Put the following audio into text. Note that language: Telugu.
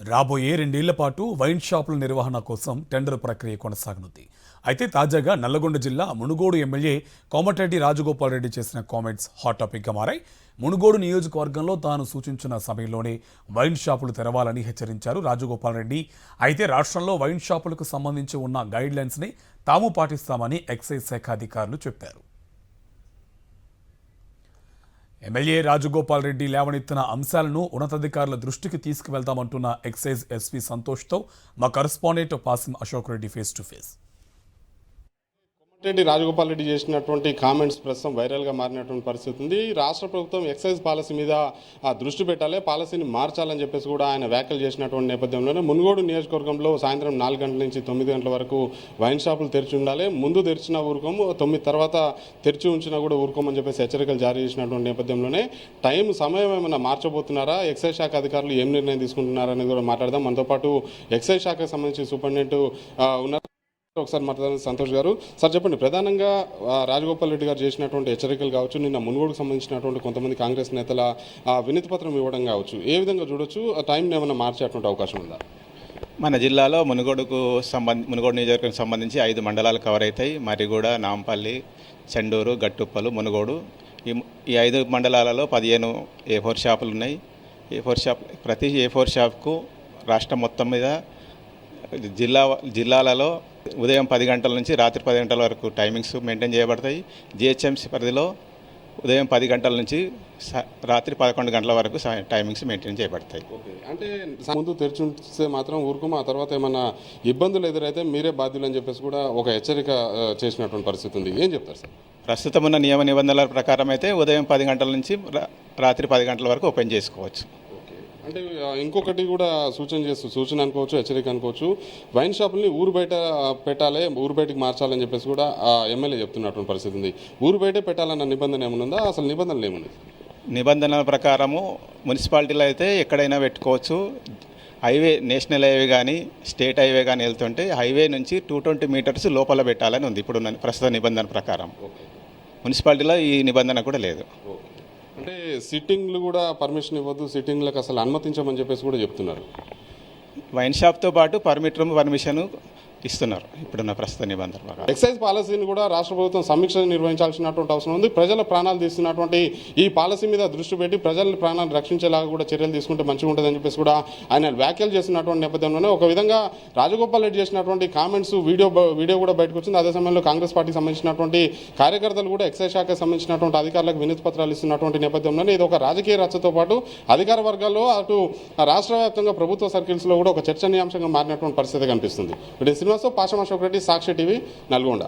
రాబోయే 2 ఏళ్ల పాటు వైన్ షాపుల నిర్వహణ కోసం టెండర్ ప్రక్రియ కొనసాగనుంది. అయితే తాజాగా నల్లగొండ జిల్లా మునుగోడు ఎమ్మెల్యే కోమటిరెడ్డి రాజగోపాల్ రెడ్డి చేసిన కామెంట్స్ హాట్ టాపిక్గా మారాయి. మునుగోడు నియోజకవర్గంలో తాను సూచించిన సమయంలోనే వైన్ షాపులు తెరవాలని హెచ్చరించారు రాజగోపాల్ రెడ్డి. అయితే రాష్ట్రంలో వైన్ షాపులకు సంబంధించి ఉన్న గైడ్ లైన్స్ని తాము పాటిస్తామని ఎక్సైజ్ శాఖ అధికారులు చెప్పారు. ఎమ్మెల్యే రాజగోపాల్ రెడ్డి లేవనెత్తిన అంశాలను ఉన్నతాధికారుల దృష్టికి తీసుకువెళ్తామంటున్న ఎక్సైజ్ ఎస్పీ సంతోష్తో మా correspondent పాసిం Ashok Reddy face to face. Reddy Rajagopal Reddy చేసినటువంటి కామెంట్స్ ప్రస్తుతం వైరల్గా మారినటువంటి పరిస్థితి ఉంది. రాష్ట్ర ప్రభుత్వం ఎక్సైజ్ పాలసీ మీద దృష్టి పెట్టాలి, పాలసీని మార్చాలని చెప్పేసి కూడా ఆయన వ్యాఖ్యలు చేసినటువంటి నేపథ్యంలోనే మునుగోడు నియోజకవర్గంలో సాయంత్రం 4 గంటల నుంచి 9 గంటల వరకు వైన్ షాపులు తెరిచి ఉండాలి, ముందు తెరిచిన ఊరుకోము, 9 తర్వాత తెరిచి ఉంచినా కూడా ఊరుకోమని చెప్పేసి హెచ్చరికలు జారీ చేసినటువంటి నేపథ్యంలోనే సమయం ఏమైనా మార్చబోతున్నారా, ఎక్సైజ్ శాఖ అధికారులు ఏం నిర్ణయం తీసుకుంటున్నారా అనేది కూడా మాట్లాడదాం. మనతో పాటు ఎక్సైజ్ శాఖకు సంబంధించి సూపరింటెండెంట్ ఉన్నారు. ఒకసారి మాట్లాడారు సంతోష్ గారు. సార్ చెప్పండి, ప్రధానంగా రాజగోపాల్ రెడ్డి గారు చేసినటువంటి హెచ్చరికలు కావచ్చు, నిన్న మునుగోడుకు సంబంధించినటువంటి కొంతమంది కాంగ్రెస్ నేతల వినతి పత్రం ఇవ్వడం కావచ్చు, ఏ విధంగా చూడొచ్చు? టైంని ఏమైనా మార్చేటువంటి అవకాశం ఉందా? మన జిల్లాలో మునుగోడు నియోజకవర్గం సంబంధించి 5 మండలాలు కవర్ అవుతాయి. మరిగూడ, నాంపల్లి, చెండూరు, గట్టుప్పలు, మునుగోడు. ఈ 5 మండలాలలో 15 A4 షాపులు ఉన్నాయి. ప్రతి A4 షాప్కు రాష్ట్రం మొత్తం మీద జిల్లాలలో ఉదయం 10 గంటల నుంచి రాత్రి 10 గంటల వరకు టైమింగ్స్ మెయింటైన్ చేయబడతాయి. జిహెచ్ఎంసీ పరిధిలో ఉదయం 10 గంటల నుంచి రాత్రి 11 గంటల వరకు టైమింగ్స్ మెయింటైన్ చేయబడతాయి. అంటే ముందు తెరిచి ఉంటే మాత్రం ఊరుకోము, ఆ తర్వాత ఏమైనా ఇబ్బందులు ఎదురైతే మీరే బాధ్యులు అని చెప్పేసి కూడా ఒక హెచ్చరిక చేసినటువంటి పరిస్థితి ఉంది. ఏం చెప్తారు సార్? ప్రస్తుతం ఉన్న నియమ నిబంధనల ప్రకారం అయితే ఉదయం 10 గంటల నుంచి రాత్రి 10 గంటల వరకు ఓపెన్ చేసుకోవచ్చు. అంటే ఇంకొకటి కూడా సూచన అనుకోవచ్చు, హెచ్చరిక అనుకోవచ్చు, వైన్ షాపుల్ని ఊరు బయట పెట్టాలి, ఊరు బయటకు మార్చాలని చెప్పేసి కూడా ఎమ్మెల్యే చెప్తున్నటువంటి పరిస్థితి ఉంది. ఊరు బయటే పెట్టాలన్న నిబంధన ఏమనుందా? అసలు నిబంధనలు ఏమున్నాయి? నిబంధనల ప్రకారము మున్సిపాలిటీలో అయితే ఎక్కడైనా పెట్టుకోవచ్చు. హైవే, నేషనల్ హైవే కానీ స్టేట్ హైవే కానీ వెళ్తుంటే హైవే నుంచి 220 మీటర్స్ లోపల పెట్టాలని ఉంది ఇప్పుడు ప్రస్తుత నిబంధన ప్రకారం. మున్సిపాలిటీలో ఈ నిబంధన కూడా లేదు. అంటే సిట్టింగ్లు కూడా పర్మిషన్ ఇవ్వద్దు, సిట్టింగ్లకు అసలు అనుమతించమని చెప్పేసి కూడా చెప్తున్నారు. వైన్ షాప్తో పాటు పర్మిషన్ ఇస్తున్నారు ఇప్పుడున్న ప్రస్తుత నిబంధన ప్రకారం. ఎక్సైజ్ పాలసీని కూడా రాష్ట్ర ప్రభుత్వం సమీక్ష నిర్వహించాల్సినటువంటి అవసరం ఉంది. ప్రజల ప్రాణాలు తీస్తున్నటువంటి ఈ పాలసీ మీద దృష్టి పెట్టి ప్రజల ప్రాణాలు రక్షించేలాగా కూడా చర్యలు తీసుకుంటే మంచిగా ఉంటుందని చెప్పేసి కూడా ఆయన వ్యాఖ్యలు చేస్తున్నటువంటి నేపథ్యంలోనే ఒక విధంగా రాజగోపాల్ రెడ్డి చేసినటువంటి కామెంట్స్ వీడియో కూడా బయటకు వచ్చింది. అదే సమయంలో కాంగ్రెస్ పార్టీకి సంబంధించినటువంటి కార్యకర్తలు కూడా ఎక్సైజ్ శాఖకు సంబంధించినటువంటి అధికారులకు వినతి పత్రాలు ఇస్తున్నటువంటి నేపథ్యంలోనే ఇది ఒక రాజకీయ రచ్చతో పాటు అధికార వర్గాల్లో అటు రాష్ట్ర వ్యాప్తంగా ప్రభుత్వ సర్కిల్స్లో కూడా ఒక చర్చనీయాంశంగా మారినటువంటి పరిస్థితి కనిపిస్తుంది. పాసిం అశోక్ రెడ్డి, సాక్షి టీవీ, నల్గొండ.